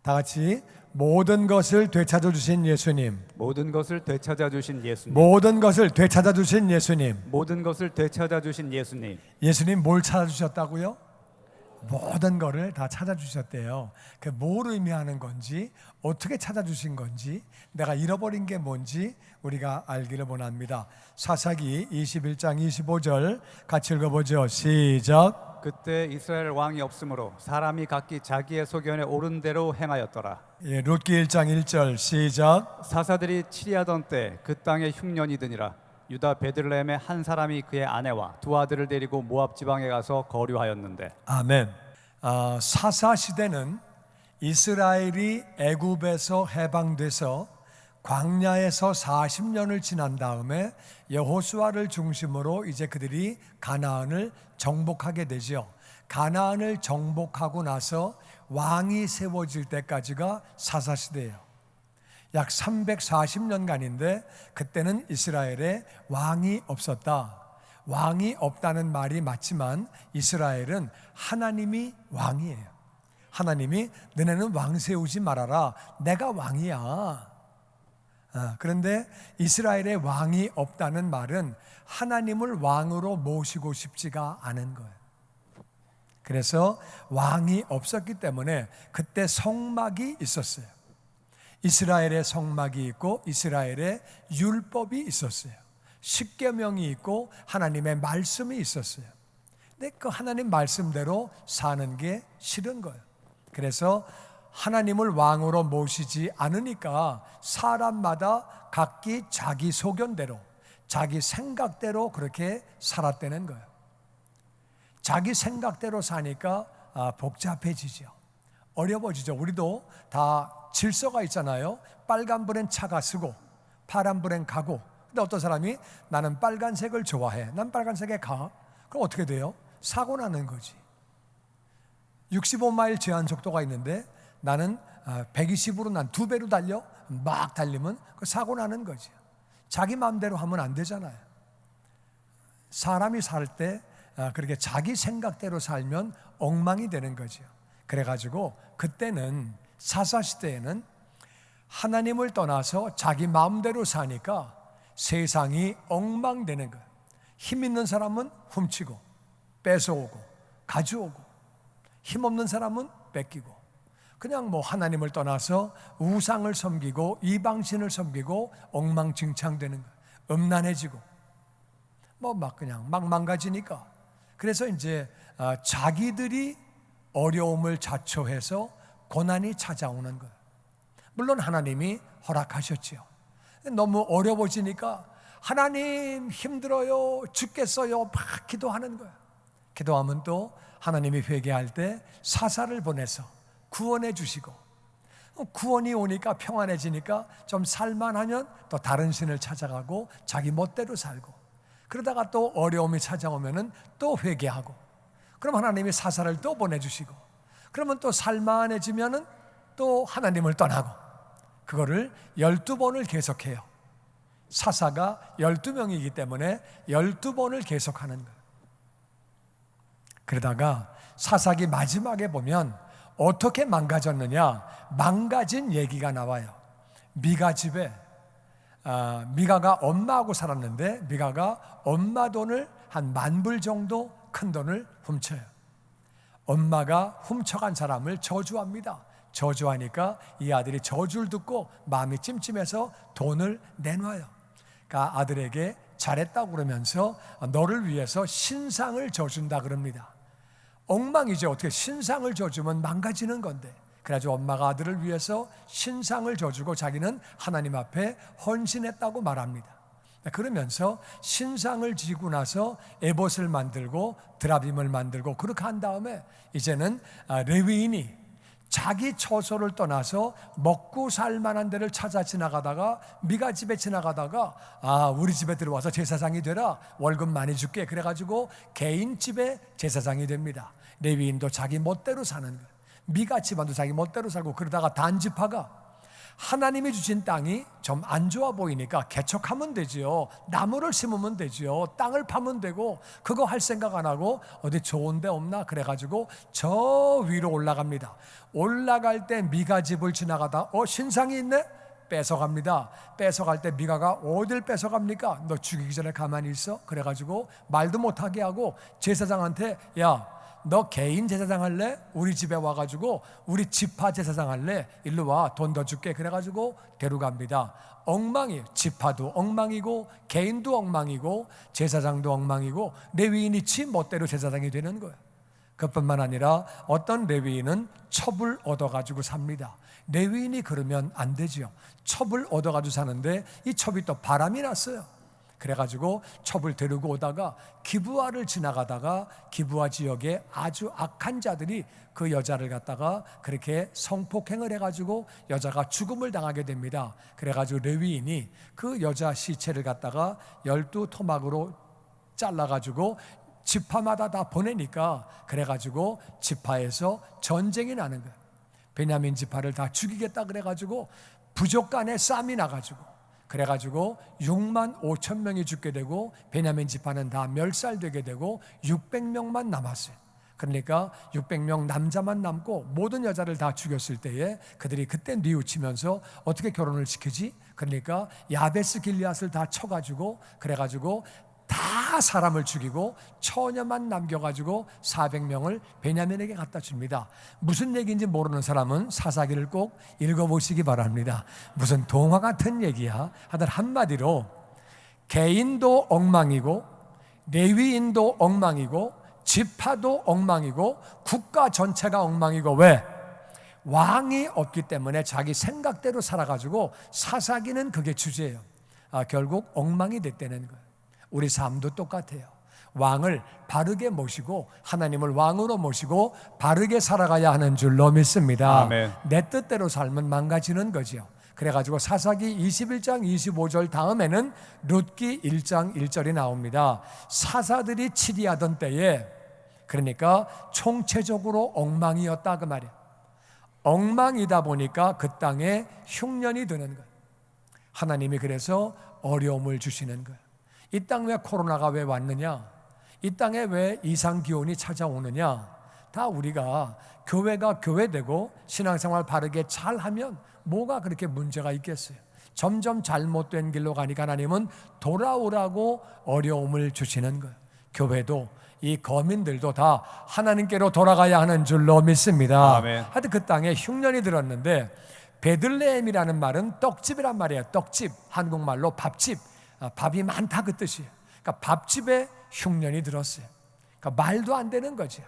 다 같이 모든 것을 되찾아 주신 예수님. 모든 것을 되찾아 주신 예수님. 모든 것을 되찾아 주신 예수님. 모든 것을 되찾아 주신 예수님. 예수님 뭘 찾아주셨다고요? 모든 것을 다 찾아주셨대요. 그 뭘 의미하는 건지, 어떻게 찾아주신 건지, 내가 잃어버린 게 뭔지 우리가 알기를 원합니다. 사사기 21장 25절 같이 읽어보죠. 시작. 그때 이스라엘 왕이 없으므로 사람이 각기 자기의 소견에 옳은 대로 행하였더라. 예, 룻기 1장 1절 시작. 사사들이 치리하던 때 그 땅에 흉년이 드니라. 유다 베들레헴의 한 사람이 그의 아내와 두 아들을 데리고 모압 지방에 가서 거류하였는데. 아멘. 사사 시대는 이스라엘이 애굽에서 해방돼서 광야에서 40년을 지난 다음에 여호수아를 중심으로 이제 그들이 가나안을 정복하게 되죠. 가나안을 정복하고 나서 왕이 세워질 때까지가 사사 시대예요. 약 340년간인데 그때는 이스라엘에 왕이 없었다. 왕이 없다는 말이 맞지만 이스라엘은 하나님이 왕이에요. 하나님이 너네는 왕 세우지 말아라. 내가 왕이야. 그런데 이스라엘에 왕이 없다는 말은 하나님을 왕으로 모시고 싶지가 않은 거예요. 그래서 왕이 없었기 때문에 그때 성막이 있었어요. 이스라엘의 성막이 있고 이스라엘의 율법이 있었어요. 십계명이 있고 하나님의 말씀이 있었어요. 근데 그 하나님 말씀대로 사는 게 싫은 거예요. 그래서 하나님을 왕으로 모시지 않으니까 사람마다 각기 자기 소견대로 자기 생각대로 그렇게 살았다는 거예요. 자기 생각대로 사니까 복잡해지죠. 어려워지죠. 우리도 다 질서가 있잖아요. 빨간불엔 차가 서고 파란불엔 가고. 근데 어떤 사람이 나는 빨간색을 좋아해. 난 빨간색에 가. 그럼 어떻게 돼요? 사고 나는 거지. 65마일 제한 속도가 있는데 나는 120으로 난 2배로 달려. 막 달리면 그 사고 나는 거지. 자기 마음대로 하면 안 되잖아요. 사람이 살 때 그렇게 자기 생각대로 살면 엉망이 되는 거죠. 그래가지고 그때는 사사시대에는 하나님을 떠나서 자기 마음대로 사니까 세상이 엉망되는 거예요. 힘 있는 사람은 훔치고 뺏어오고 가져오고 힘없는 사람은 뺏기고 그냥 뭐 하나님을 떠나서 우상을 섬기고 이방신을 섬기고 엉망진창되는 거예요. 음란해지고 뭐 막 그냥 막 망가지니까. 그래서 이제 자기들이 어려움을 자초해서 고난이 찾아오는 거예요. 물론 하나님이 허락하셨지요. 너무 어려워지니까 하나님 힘들어요 죽겠어요 막 기도하는 거예요. 기도하면 또 하나님이 회개할 때 사사를 보내서 구원해 주시고 구원이 오니까 평안해지니까 좀 살만하면 또 다른 신을 찾아가고 자기 멋대로 살고 그러다가 또 어려움이 찾아오면 또 회개하고 그럼 하나님이 사사를 또 보내주시고 그러면 또 살만해지면 또 하나님을 떠나고 그거를 12번을 계속해요. 사사가 12명이기 때문에 12번을 계속하는 거예요. 그러다가 사사기 마지막에 보면 어떻게 망가졌느냐, 망가진 얘기가 나와요. 미가 집에 미가가 엄마하고 살았는데 미가가 엄마 돈을 한 10,000불 정도 큰 돈을 훔쳐요. 엄마가 훔쳐간 사람을 저주합니다. 저주하니까 이 아들이 저주를 듣고 마음이 찜찜해서 돈을 내놔요. 그러니까 아들에게 잘했다고 그러면서 너를 위해서 신상을 져준다 그럽니다. 엉망이죠. 어떻게 신상을 져주면 망가지는 건데. 그래가지고 엄마가 아들을 위해서 신상을 져주고 자기는 하나님 앞에 헌신했다고 말합니다. 그러면서 신상을 지고 나서 에봇을 만들고 드라빔을 만들고 그렇게 한 다음에 이제는 레위인이 자기 처소를 떠나서 먹고 살 만한 데를 찾아 지나가다가 미가 집에 지나가다가 우리 집에 들어와서 제사장이 되라, 월급 많이 줄게. 그래가지고 개인 집에 제사장이 됩니다. 레위인도 자기 멋대로 사는 거예요. 미가 집안도 자기 멋대로 살고 그러다가 단지파가 하나님이 주신 땅이 좀 안 좋아 보이니까 개척하면 되지요. 나무를 심으면 되지요. 땅을 파면 되고, 그거 할 생각 안 하고 어디 좋은 데 없나 그래가지고 저 위로 올라갑니다. 올라갈 때 미가 집을 지나가다 신상이 있네? 뺏어갑니다. 뺏어갈 때 미가가 어딜 뺏어갑니까? 너 죽이기 전에 가만히 있어? 그래가지고 말도 못하게 하고 제사장한테, 야, 너 개인 제사장 할래? 우리 집에 와가지고 우리 지파 제사장 할래? 일로 와, 돈 더 줄게. 그래가지고 데려갑니다. 엉망이에요. 지파도 엉망이고 개인도 엉망이고 제사장도 엉망이고 레위인이 지 멋대로 제사장이 되는 거예요. 그뿐만 아니라 어떤 레위인은 첩을 얻어가지고 삽니다. 레위인이 그러면 안 되지요. 첩을 얻어가지고 사는데 이 첩이 또 바람이 났어요. 그래가지고 첩을 데리고 오다가 기브아를 지나가다가 기브아 지역에 아주 악한 자들이 그 여자를 갖다가 그렇게 성폭행을 해가지고 여자가 죽음을 당하게 됩니다. 그래가지고 레위인이 그 여자 시체를 갖다가 12토막으로 잘라가지고 지파마다 다 보내니까, 그래가지고 지파에서 전쟁이 나는 거예요. 베냐민 지파를 다 죽이겠다 그래가지고 부족 간에 싸움이 나가지고, 그래가지고 6만 5천 명이 죽게 되고 베냐민 지파는 다 멸살되게 되고 600명만 남았어요. 그러니까 600명 남자만 남고 모든 여자를 다 죽였을 때에 그들이 그때 뉘우치면서 어떻게 결혼을 시키지? 그러니까 야베스 길리앗을 다 쳐가지고, 그래가지고 다 사람을 죽이고 처녀만 남겨가지고 400명을 베냐민에게 갖다 줍니다. 무슨 얘기인지 모르는 사람은 사사기를 꼭 읽어보시기 바랍니다. 무슨 동화 같은 얘기야. 하여튼 한마디로 개인도 엉망이고 레위인도 엉망이고 지파도 엉망이고 국가 전체가 엉망이고, 왜? 왕이 없기 때문에 자기 생각대로 살아가지고 사사기는 그게 주제예요. 결국 엉망이 됐다는 거예요. 우리 삶도 똑같아요. 왕을 바르게 모시고 하나님을 왕으로 모시고 바르게 살아가야 하는 줄로 믿습니다. 아멘. 내 뜻대로 살면 망가지는 거죠. 그래가지고 사사기 21장 25절 다음에는 룻기 1장 1절이 나옵니다. 사사들이 치리하던 때에, 그러니까 총체적으로 엉망이었다 그 말이에요. 엉망이다 보니까 그 땅에 흉년이 드는 거예요. 하나님이 그래서 어려움을 주시는 거예요. 이 땅 왜 코로나가 왜 왔느냐? 이 땅에 왜 이상기온이 찾아오느냐? 다 우리가 교회가 교회되고 신앙생활 바르게 잘하면 뭐가 그렇게 문제가 있겠어요? 점점 잘못된 길로 가니까 하나님은 돌아오라고 어려움을 주시는 거예요. 교회도 이 거민들도 다 하나님께로 돌아가야 하는 줄로 믿습니다. 아멘. 하여튼 그 땅에 흉년이 들었는데, 베들레헴이라는 말은 떡집이란 말이에요. 떡집, 한국말로 밥집. 밥이 많다 그 뜻이에요. 그러니까 밥집에 흉년이 들었어요. 그러니까 말도 안 되는 거죠.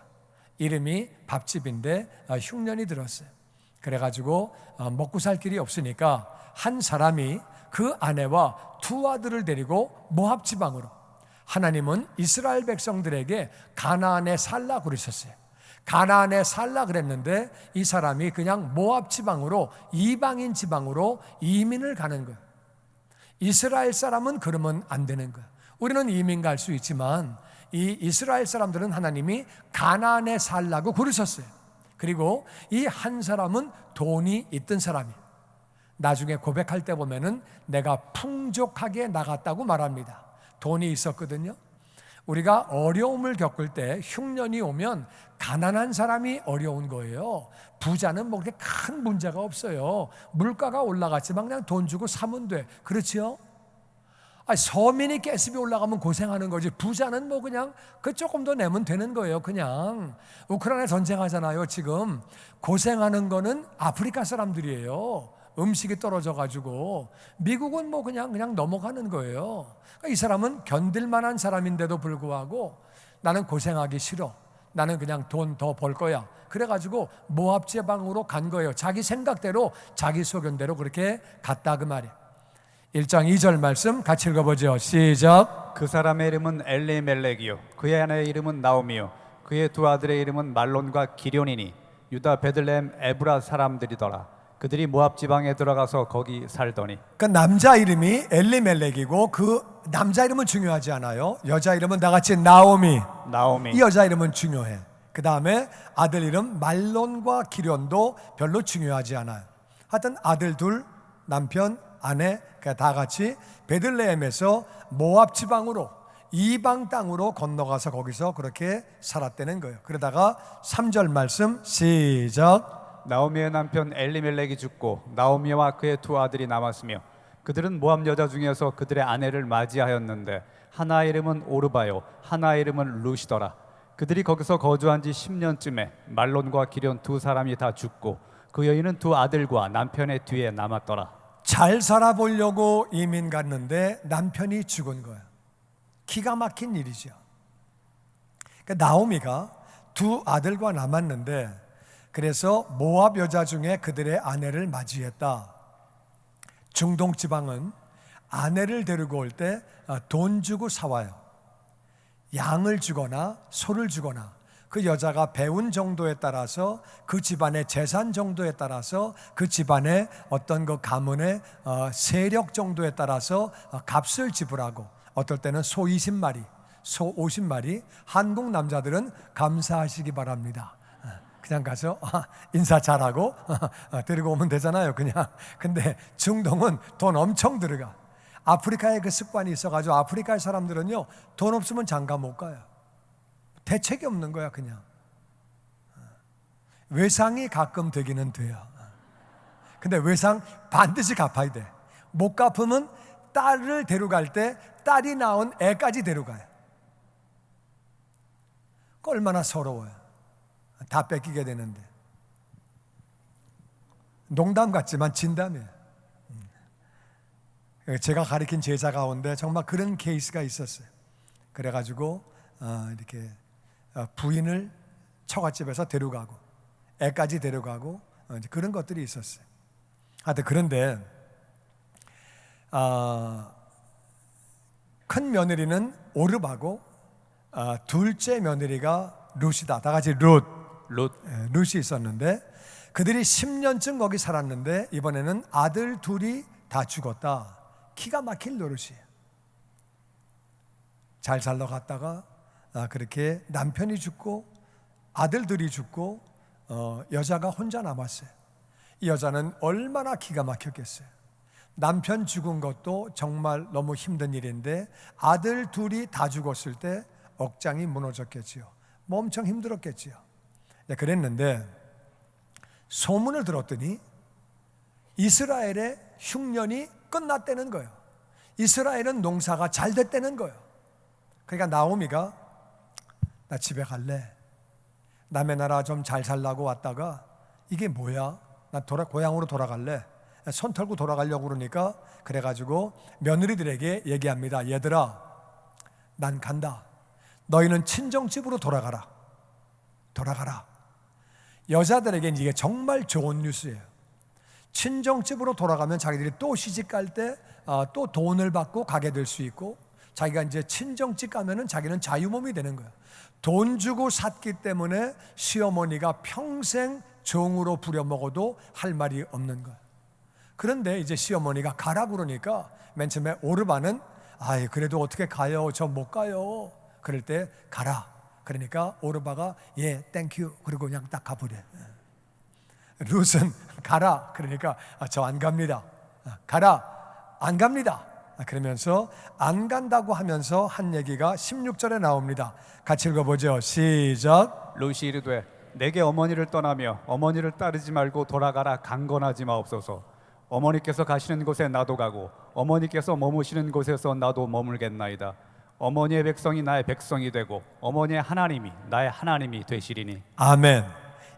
이름이 밥집인데 흉년이 들었어요. 그래가지고 먹고 살 길이 없으니까 한 사람이 그 아내와 두 아들을 데리고 모압 지방으로, 하나님은 이스라엘 백성들에게 가나안에 살라 그러셨어요. 가나안에 살라 그랬는데 이 사람이 그냥 모압 지방으로, 이방인 지방으로 이민을 가는 거예요. 이스라엘 사람은 그러면 안 되는 거예요. 우리는 이민 갈 수 있지만 이 이스라엘 사람들은 하나님이 가나안에 살라고 부르셨어요. 그리고 이 한 사람은 돈이 있던 사람이에요. 나중에 고백할 때 보면은 내가 풍족하게 나갔다고 말합니다. 돈이 있었거든요. 우리가 어려움을 겪을 때 흉년이 오면 가난한 사람이 어려운 거예요. 부자는 뭐 그렇게 큰 문제가 없어요. 물가가 올라갔지만 그냥 돈 주고 사면 돼. 그렇지요? 서민이 가스비 올라가면 고생하는 거지. 부자는 뭐 그냥 그 조금 더 내면 되는 거예요. 그냥 우크라이나 전쟁하잖아요. 지금 고생하는 거는 아프리카 사람들이에요. 음식이 떨어져가지고. 미국은 뭐 그냥 넘어가는 거예요. 그러니까 이 사람은 견딜 만한 사람인데도 불구하고 나는 고생하기 싫어. 나는 그냥 돈 더 벌 거야. 그래가지고 모압 지방으로 간 거예요. 자기 생각대로, 자기 소견대로 그렇게 갔다 그 말이에요. 1장 2절 말씀 같이 읽어보죠. 시작. 그 사람의 이름은 엘리멜렉이요 그의 아내의 이름은 나오미요 그의 두 아들의 이름은 말론과 기련이니 유다 베들레헴 에브라 사람들이더라. 그들이 모압 지방에 들어가서 거기 살더니. 그 남자 이름이 엘리멜렉이고 그 남자 이름은 중요하지 않아요. 여자 이름은 다 같이 나오미. 이 여자 이름은 중요해. 그 다음에 아들 이름 말론과 기련도 별로 중요하지 않아요. 하여튼 아들 둘, 남편, 아내 다 같이 베들레헴에서 모압 지방으로 이방 땅으로 건너가서 거기서 그렇게 살았다는 거예요. 그러다가 3절 말씀 시작. 나오미의 남편 엘리멜렉이 죽고 나오미와 그의 두 아들이 남았으며 그들은 모압 여자 중에서 그들의 아내를 맞이하였는데 하나 이름은 오르바요 하나 이름은 루시더라. 그들이 거기서 거주한 지 10년쯤에 말론과 기련 두 사람이 다 죽고 그 여인은 두 아들과 남편의 뒤에 남았더라. 잘 살아보려고 이민 갔는데 남편이 죽은 거예요. 기가 막힌 일이죠. 그러니까 나오미가 두 아들과 남았는데 그래서 모압 여자 중에 그들의 아내를 맞이했다. 중동 지방은 아내를 데리고 올 때 돈 주고 사와요. 양을 주거나 소를 주거나 그 여자가 배운 정도에 따라서 그 집안의 재산 정도에 따라서 그 집안의 어떤 그 가문의 세력 정도에 따라서 값을 지불하고 어떨 때는 소 20마리, 소 50마리. 한국 남자들은 감사하시기 바랍니다. 그냥 가서 인사 잘하고 데리고 오면 되잖아요, 그냥. 근데 중동은 돈 엄청 들어가. 아프리카에 그 습관이 있어가지고 아프리카의 사람들은요 돈 없으면 장가 못 가요. 대책이 없는 거야, 그냥. 외상이 가끔 되기는 돼요. 근데 외상 반드시 갚아야 돼. 못 갚으면 딸을 데려갈 때 딸이 낳은 애까지 데려가요. 그 얼마나 서러워요. 다 뺏기게 되는데. 농담 같지만 진담이에요. 제가 가르친 제자 가운데 정말 그런 케이스가 있었어요. 그래가지고 이렇게 부인을 처갓집에서 데려가고 애까지 데려가고 그런 것들이 있었어요. 하여튼 그런데 큰 며느리는 오르바고 둘째 며느리가 룻이다. 다 같이 룻이 있었는데 그들이 10년쯤 거기 살았는데 이번에는 아들 둘이 다 죽었다. 기가 막힌 노릇이에요. 잘 살러 갔다가 그렇게 남편이 죽고 아들들이 죽고 여자가 혼자 남았어요. 이 여자는 얼마나 기가 막혔겠어요. 남편 죽은 것도 정말 너무 힘든 일인데 아들 둘이 다 죽었을 때 억장이 무너졌겠지요. 뭐 엄청 힘들었겠지요. 그랬는데 소문을 들었더니 이스라엘의 흉년이 끝났다는 거예요. 이스라엘은 농사가 잘 됐다는 거예요. 그러니까 나오미가 나 집에 갈래. 남의 나라 좀 잘 살라고 왔다가 이게 뭐야? 나 고향으로 돌아갈래. 손 털고 돌아가려고 그러니까 그래가지고 며느리들에게 얘기합니다. 얘들아, 난 간다. 너희는 친정집으로 돌아가라. 여자들에겐 이게 정말 좋은 뉴스예요. 친정집으로 돌아가면 자기들이 또 시집 갈 때 또 돈을 받고 가게 될 수 있고 자기가 이제 친정집 가면은 자기는 자유몸이 되는 거예요. 돈 주고 샀기 때문에 시어머니가 평생 종으로 부려먹어도 할 말이 없는 거예요. 그런데 이제 시어머니가 가라 그러니까 맨 처음에 오르바는 아이 그래도 어떻게 가요? 저 못 가요. 그럴 때 가라. 그러니까 오르바가 예 땡큐 그리고 그냥 딱 가버려. 룻은 가라. 그러니까 저 안 갑니다. 가라. 안 갑니다. 그러면서 안 간다고 하면서 한 얘기가 16절에 나옵니다. 같이 읽어보죠. 시작. 룻이 이르되 내게 어머니를 떠나며 어머니를 따르지 말고 돌아가라 강건하지 마옵소서. 어머니께서 가시는 곳에 나도 가고 어머니께서 머무시는 곳에서 나도 머물겠나이다. 어머니의 백성이 나의 백성이 되고 어머니의 하나님이 나의 하나님이 되시리니. 아멘.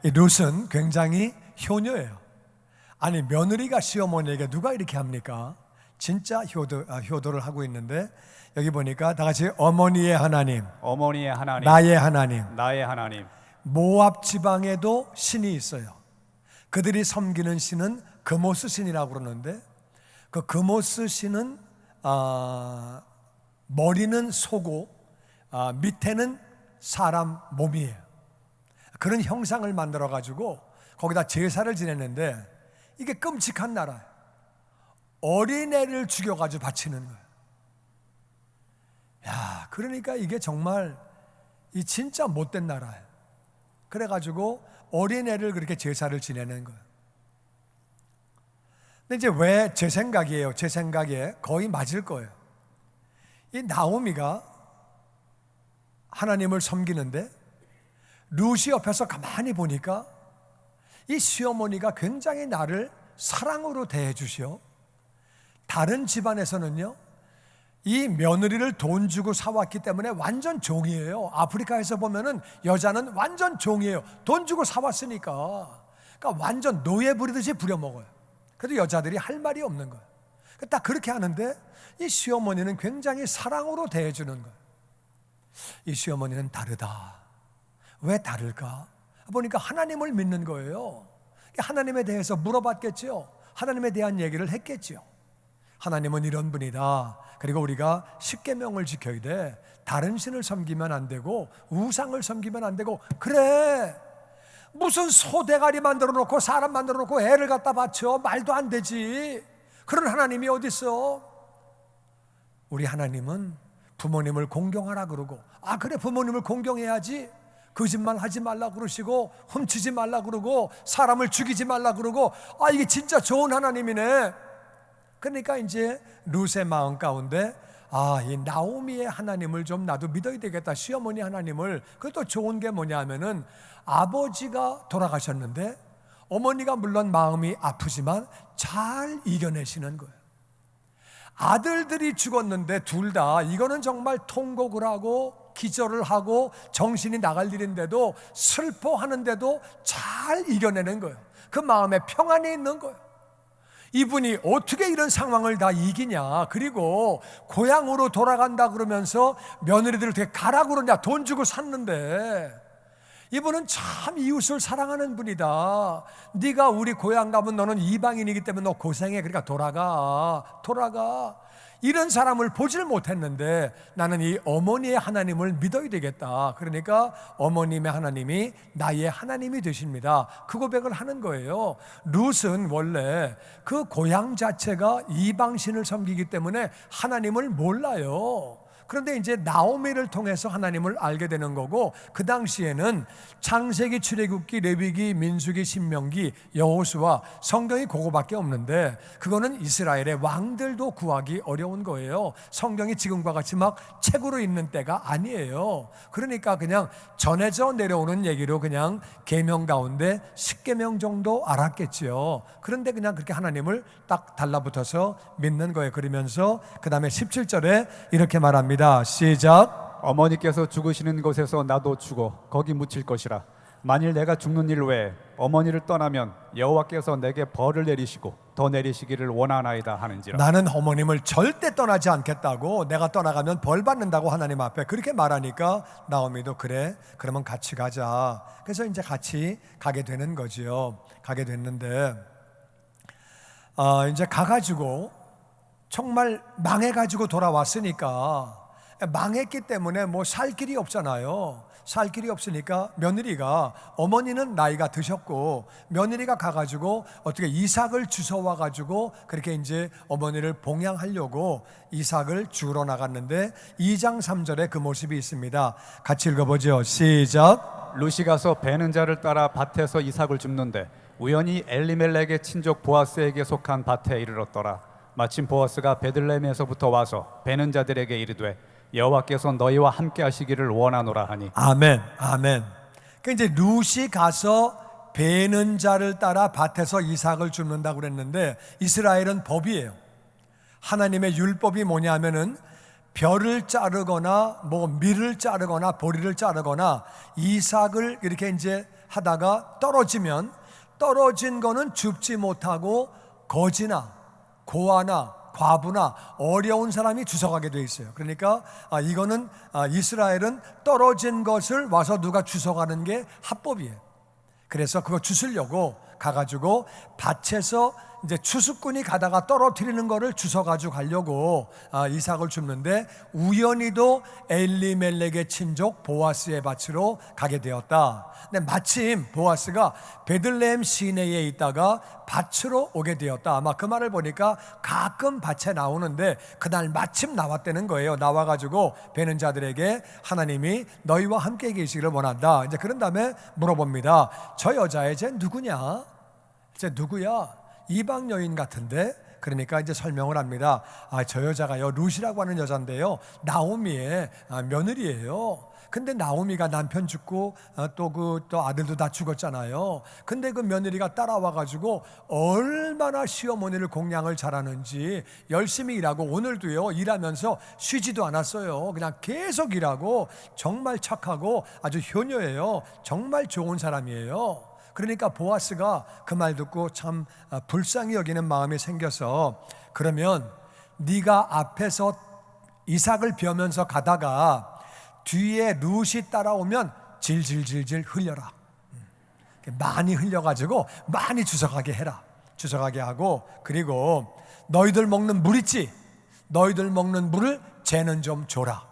이 룻은 굉장히 효녀예요. 아니 며느리가 시어머니에게 누가 이렇게 합니까? 진짜 효도를 하고 있는데 여기 보니까 다 같이 어머니의 하나님, 어머니의 하나님, 나의 하나님. 나의 하나님. 모압 지방에도 신이 있어요. 그들이 섬기는 신은 그모스 신이라고 그러는데 그 그모스 신은 머리는 소고 밑에는 사람 몸이에요. 그런 형상을 만들어 가지고 거기다 제사를 지냈는데 이게 끔찍한 나라예요. 어린애를 죽여가지고 바치는 거예요. 야, 그러니까 이게 정말 이 진짜 못된 나라예요. 그래가지고 어린애를 그렇게 제사를 지내는 거예요. 근데 이제 왜 제 생각이에요. 제 생각에 거의 맞을 거예요. 이 나오미가 하나님을 섬기는데 룻이 옆에서 가만히 보니까 이 시어머니가 굉장히 나를 사랑으로 대해 주시오. 다른 집안에서는요, 이 며느리를 돈 주고 사왔기 때문에 완전 종이에요. 아프리카에서 보면은 여자는 완전 종이에요. 돈 주고 사왔으니까. 그러니까 완전 노예 부리듯이 부려먹어요. 그래도 여자들이 할 말이 없는 거예요. 딱 그렇게 하는데 이 시어머니는 굉장히 사랑으로 대해주는 거예요. 이 시어머니는 다르다. 왜 다를까? 보니까 하나님을 믿는 거예요. 하나님에 대해서 물어봤겠죠. 하나님에 대한 얘기를 했겠죠. 하나님은 이런 분이다. 그리고 우리가 십계명을 지켜야 돼. 다른 신을 섬기면 안 되고 우상을 섬기면 안 되고. 그래, 무슨 소대가리 만들어 놓고 사람 만들어 놓고 애를 갖다 바쳐. 말도 안 되지. 그런 하나님이 어디 있어? 우리 하나님은 부모님을 공경하라 그러고, 아 그래, 부모님을 공경해야지. 거짓말 하지 말라 그러시고, 훔치지 말라 그러고, 사람을 죽이지 말라 그러고, 아 이게 진짜 좋은 하나님이네. 그러니까 이제 룻의 마음 가운데, 아 이 나오미의 하나님을 좀 나도 믿어야 되겠다. 시어머니 하나님을. 그것도 좋은 게 뭐냐면은 아버지가 돌아가셨는데 어머니가 물론 마음이 아프지만 잘 이겨내시는 거예요. 아들들이 죽었는데 둘 다 이거는 정말 통곡을 하고 기절을 하고 정신이 나갈 일인데도 슬퍼하는데도 잘 이겨내는 거예요. 그 마음에 평안이 있는 거예요. 이분이 어떻게 이런 상황을 다 이기냐. 그리고 고향으로 돌아간다 그러면서 며느리들을 되게 가라 그러냐. 돈 주고 샀는데. 이분은 참 이웃을 사랑하는 분이다. 네가 우리 고향 가면 너는 이방인이기 때문에 너 고생해. 그러니까 돌아가. 이런 사람을 보질 못했는데 나는 이 어머니의 하나님을 믿어야 되겠다. 그러니까 어머님의 하나님이 나의 하나님이 되십니다. 그 고백을 하는 거예요. 룻은 원래 그 고향 자체가 이방신을 섬기기 때문에 하나님을 몰라요. 그런데 이제 나오미를 통해서 하나님을 알게 되는 거고, 그 당시에는 창세기, 출애굽기, 레위기, 민수기, 신명기, 여호수아, 성경이 그거밖에 없는데 그거는 이스라엘의 왕들도 구하기 어려운 거예요. 성경이 지금과 같이 막 책으로 있는 때가 아니에요. 그러니까 그냥 전해져 내려오는 얘기로 그냥 계명 가운데 10계명 정도 알았겠지요. 그런데 그냥 그렇게 하나님을 딱 달라붙어서 믿는 거예요. 그러면서 그 다음에 17절에 이렇게 말합니다. 시작. 어머니께서 죽으시는 곳에서 나도 죽어 거기 묻힐 것이라. 만일 내가 죽는 일 외에 어머니를 떠나면 여호와께서 내게 벌을 내리시고 더 내리시기를 원하나이다 하는지라. 나는 어머님을 절대 떠나지 않겠다고, 내가 떠나가면 벌 받는다고 하나님 앞에 그렇게 말하니까 나오미도 그래, 그러면 같이 가자. 그래서 이제 같이 가게 되는 거지요. 가게 됐는데 이제 가가지고 정말 망해가지고 돌아왔으니까, 망했기 때문에 뭐 살 길이 없잖아요. 살 길이 없으니까 며느리가, 어머니는 나이가 드셨고 며느리가 가가지고 어떻게 이삭을 주워와가지고 그렇게 이제 어머니를 봉양하려고 이삭을 주우러 나갔는데 2장 3절에 그 모습이 있습니다. 같이 읽어보죠. 시작. 룻이 가서 베는 자를 따라 밭에서 이삭을 줍는데 우연히 엘리멜렉의 친족 보아스에게 속한 밭에 이르렀더라. 마침 보아스가 베들레헴에서부터 와서 베는 자들에게 이르되 여호와께서 너희와 함께 하시기를 원하노라 하니. 아멘, 아멘. 그러니까 이제 룻이 가서 베는 자를 따라 밭에서 이삭을 줍는다고 그랬는데, 이스라엘은 법이에요. 하나님의 율법이 뭐냐면은 벼를 자르거나 뭐 밀을 자르거나 보리를 자르거나 이삭을 이렇게 이제 하다가 떨어지면, 떨어진 거는 줍지 못하고 거지나 고아나 과부나 어려운 사람이 주워가게 돼 있어요. 그러니까 이거는 이스라엘은 떨어진 것을 와서 누가 주워가는 게 합법이에요. 그래서 그거 주우려고 가가지고 밭에서 이제 추수꾼이 가다가 떨어뜨리는 거를 주워가지고 가려고 이삭을 줍는데, 우연히도 엘리멜렉의 친족 보아스의 밭으로 가게 되었다. 근데 마침 보아스가 베들레헴 시내에 있다가 밭으로 오게 되었다. 아마 그 말을 보니까 가끔 밭에 나오는데 그날 마침 나왔다는 거예요. 나와가지고 베는 자들에게 하나님이 너희와 함께 계시기를 원한다. 이제 그런 다음에 물어봅니다. 저 여자 쟤 누구냐? 쟤 누구야? 이방 여인 같은데, 그러니까 이제 설명을 합니다. 저 여자가요, 룻이라고 하는 여자인데요, 나오미의 며느리예요. 근데 나오미가 남편 죽고 또 아들도 다 죽었잖아요. 근데 그 며느리가 따라와 가지고 얼마나 시어머니를 공양을 잘하는지 열심히 일하고, 오늘도요 일하면서 쉬지도 않았어요. 그냥 계속 일하고, 정말 착하고 아주 효녀예요. 정말 좋은 사람이에요. 그러니까 보아스가 그 말 듣고 참 불쌍히 여기는 마음이 생겨서, 그러면 네가 앞에서 이삭을 벼면서 가다가 뒤에 룻이 따라오면 질질질질 흘려라. 많이 흘려가지고 많이 주워가게 해라. 주워가게 하고, 그리고 너희들 먹는 물 있지? 너희들 먹는 물을 쟤는 좀 줘라.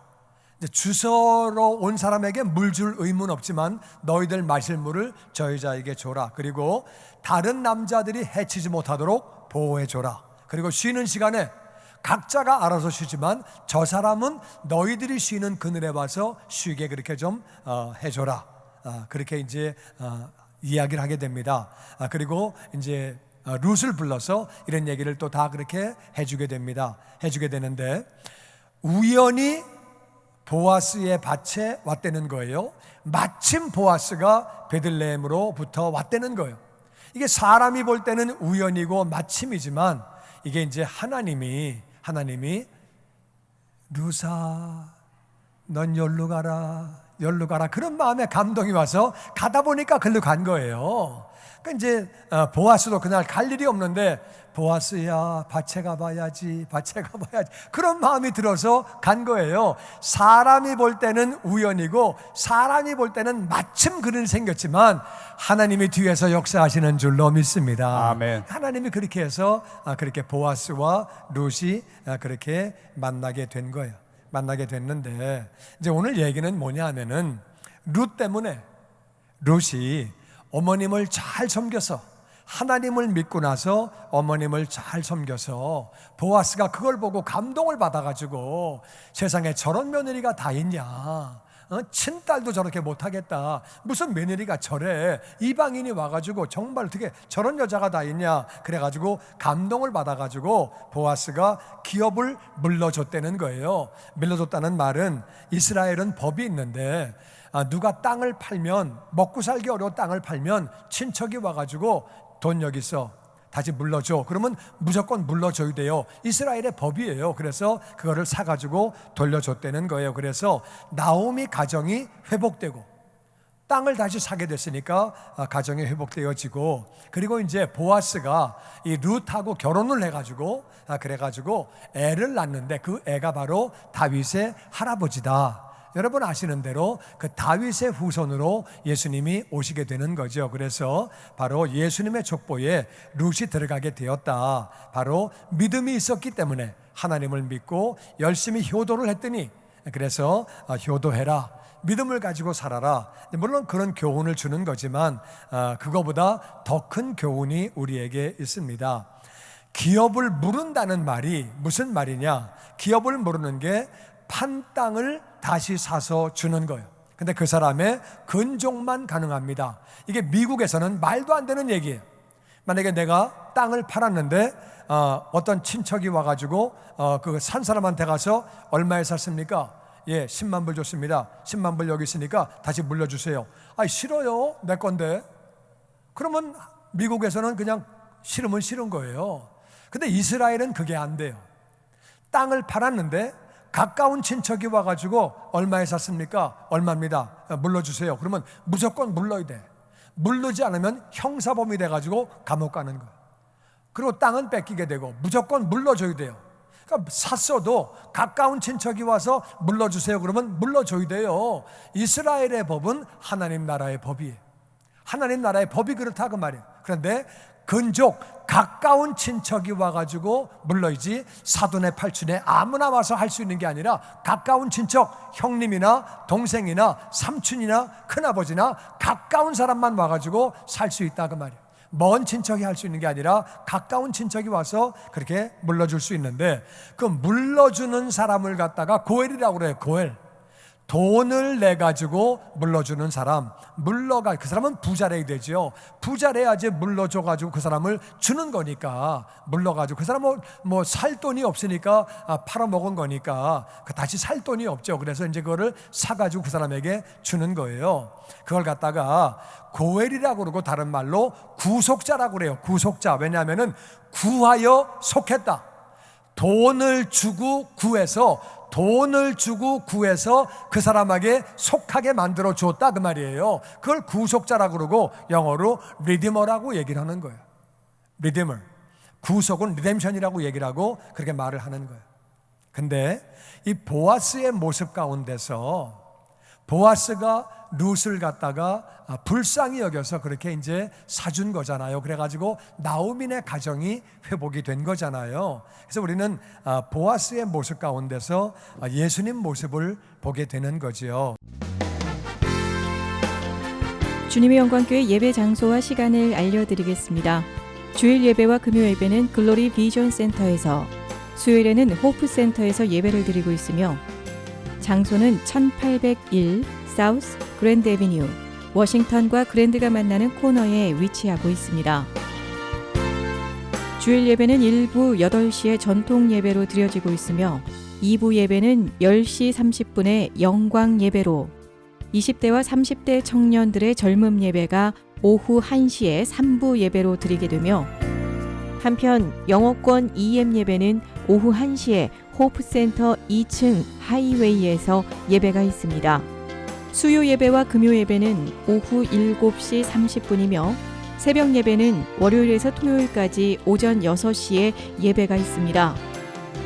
이제 주서러 온 사람에게 물 줄 의무는 없지만 너희들 마실 물을 저 여자에게 줘라. 그리고 다른 남자들이 해치지 못하도록 보호해 줘라. 그리고 쉬는 시간에 각자가 알아서 쉬지만 저 사람은 너희들이 쉬는 그늘에 와서 쉬게 그렇게 좀 해줘라. 그렇게 이제 이야기를 하게 됩니다. 그리고 이제 룻을 불러서 이런 얘기를 또 다 그렇게 해주게 됩니다. 해주게 되는데, 우연히 보아스의 밭에 왔다는 거예요. 마침 보아스가 베들레헴으로부터 왔다는 거예요. 이게 사람이 볼 때는 우연이고 마침이지만, 이게 이제 하나님이 룻아 넌 여기로 가라 그런 마음에 감동이 와서 가다 보니까 글로 간 거예요. 그러니까 이제 보아스도 그날 갈 일이 없는데, 보아스야 밭에 가봐야지 그런 마음이 들어서 간 거예요. 사람이 볼 때는 우연이고 사람이 볼 때는 마침 그런 생겼지만 하나님이 뒤에서 역사하시는 줄로 믿습니다. 아멘. 하나님이 그렇게 해서 그렇게 보아스와 룻이 그렇게 만나게 된 거예요. 만나게 됐는데, 이제 오늘 얘기는 뭐냐 하면은, 룻 때문에 룻이 어머님을 잘 섬겨서, 하나님을 믿고 나서 어머님을 잘 섬겨서 보아스가 그걸 보고 감동을 받아가지고, 세상에 저런 며느리가 다 있냐, 친딸도 저렇게 못하겠다, 무슨 며느리가 저래, 이방인이 와가지고 정말 어떻게 저런 여자가 다 있냐, 그래가지고 감동을 받아가지고 보아스가 기업을 물러줬다는 거예요. 물러줬다는 말은, 이스라엘은 법이 있는데 누가 땅을 팔면, 먹고 살기 어려운 땅을 팔면 친척이 와가지고 돈 여기 있어, 다시 물러줘. 그러면 무조건 물러줘야 돼요. 이스라엘의 법이에요. 그래서 그거를 사가지고 돌려줬다는 거예요. 그래서 나오미 가정이 회복되고 땅을 다시 사게 됐으니까 가정이 회복되어지고, 그리고 이제 보아스가 이 룻하고 결혼을 해가지고 그래가지고 애를 낳는데, 그 애가 바로 다윗의 할아버지다. 여러분 아시는 대로 그 다윗의 후손으로 예수님이 오시게 되는 거죠. 그래서 바로 예수님의 족보에 룻이 들어가게 되었다. 바로 믿음이 있었기 때문에 하나님을 믿고 열심히 효도를 했더니, 그래서 효도해라, 믿음을 가지고 살아라. 물론 그런 교훈을 주는 거지만 그거보다 더 큰 교훈이 우리에게 있습니다. 기업을 물은다는 말이 무슨 말이냐? 기업을 물는 게 판 땅을 다시 사서 주는 거예요. 근데 그 사람의 근종만 가능합니다. 이게 미국에서는 말도 안 되는 얘기예요. 만약에 내가 땅을 팔았는데 어떤 친척이 와가지고 그 산 사람한테 가서 얼마에 샀습니까? 예, 10만 불 줬습니다. 10만 불 여기 있으니까 다시 물려주세요. 싫어요, 내 건데. 그러면 미국에서는 그냥 싫으면 싫은 거예요. 근데 이스라엘은 그게 안 돼요. 땅을 팔았는데 가까운 친척이 와가지고 얼마에 샀습니까? 얼마입니다, 물러주세요. 그러면 무조건 물러야 돼. 물르지 않으면 형사범이 돼가지고 감옥 가는 거예요. 그리고 땅은 뺏기게 되고 무조건 물러줘야 돼요. 그러니까 샀어도 가까운 친척이 와서 물러주세요 그러면 물러줘야 돼요. 이스라엘의 법은 하나님 나라의 법이에요. 하나님 나라의 법이 그렇다 그 말이에요. 그런데 근족, 가까운 친척이 와가지고 물러이지, 사돈의 팔촌에 아무나 와서 할 수 있는 게 아니라 가까운 친척, 형님이나 동생이나 삼촌이나 큰아버지나 가까운 사람만 와가지고 살 수 있다 그 말이에요. 먼 친척이 할 수 있는 게 아니라 가까운 친척이 와서 그렇게 물러줄 수 있는데, 그 물러주는 사람을 갖다가 고엘이라고 그래요. 고엘. 돈을 내 가지고 물러주는 사람, 그 사람은 부자래야 되죠. 부자래야지 물러줘 가지고 그 사람을 주는 거니까, 물러 가지고 그 사람은 뭐 살 돈이 없으니까 팔아 먹은 거니까 다시 살 돈이 없죠. 그래서 이제 그거를 사 가지고 그 사람에게 주는 거예요. 그걸 갖다가 고엘이라고 그러고 다른 말로 구속자라고 그래요. 구속자. 왜냐하면은 구하여 속했다. 돈을 주고 구해서 그 사람에게 속하게 만들어 주었다, 그 말이에요. 그걸 구속자라고 그러고 영어로 리디머라고 얘기를 하는 거예요. 리디머. 구속은 리뎀션이라고 얘기를 하고 그렇게 말을 하는 거예요. 근데 이 보아스의 모습 가운데서 보아스가 룻을 갖다가 불쌍히 여겨서 그렇게 이제 사준 거잖아요. 그래가지고 나오미네 가정이 회복이 된 거잖아요. 그래서 우리는 보아스의 모습 가운데서 예수님 모습을 보게 되는 거지요. 주님의 영광교회 예배 장소와 시간을 알려드리겠습니다. 주일 예배와 금요 예배는 글로리 비전 센터에서, 수요일에는 호프 센터에서 예배를 드리고 있으며, 장소는 1801 사우스 그랜드 애비뉴, 워싱턴과 그랜드가 만나는 코너에 위치하고 있습니다. 주일 예배는 1부 8시에 전통 예배로 드려지고 있으며 2부 예배는 10시 30분에 영광 예배로, 20대와 30대 청년들의 젊음 예배가 오후 1시에 3부 예배로 드리게 되며, 한편 영어권 EM 예배는 오후 1시에 호프센터 2층 하이웨이에서 예배가 있습니다. 수요 예배와 금요 예배는 오후 7시 30분이며 새벽 예배는 월요일에서 토요일까지 오전 6시에 예배가 있습니다.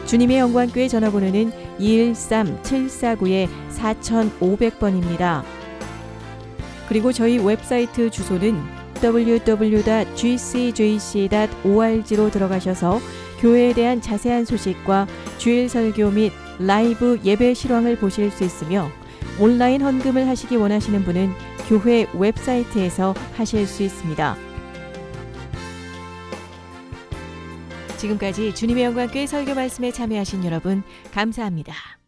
주님의 영광교회 전화번호는 213-749-4500번입니다. 그리고 저희 웹사이트 주소는 www.gcjc.org로 들어가셔서 교회에 대한 자세한 소식과 주일 설교 및 라이브 예배 실황을 보실 수 있으며, 온라인 헌금을 하시기 원하시는 분은 교회 웹사이트에서 하실 수 있습니다. 지금까지 주님의 영광교회 설교 말씀에 참여하신 여러분 감사합니다.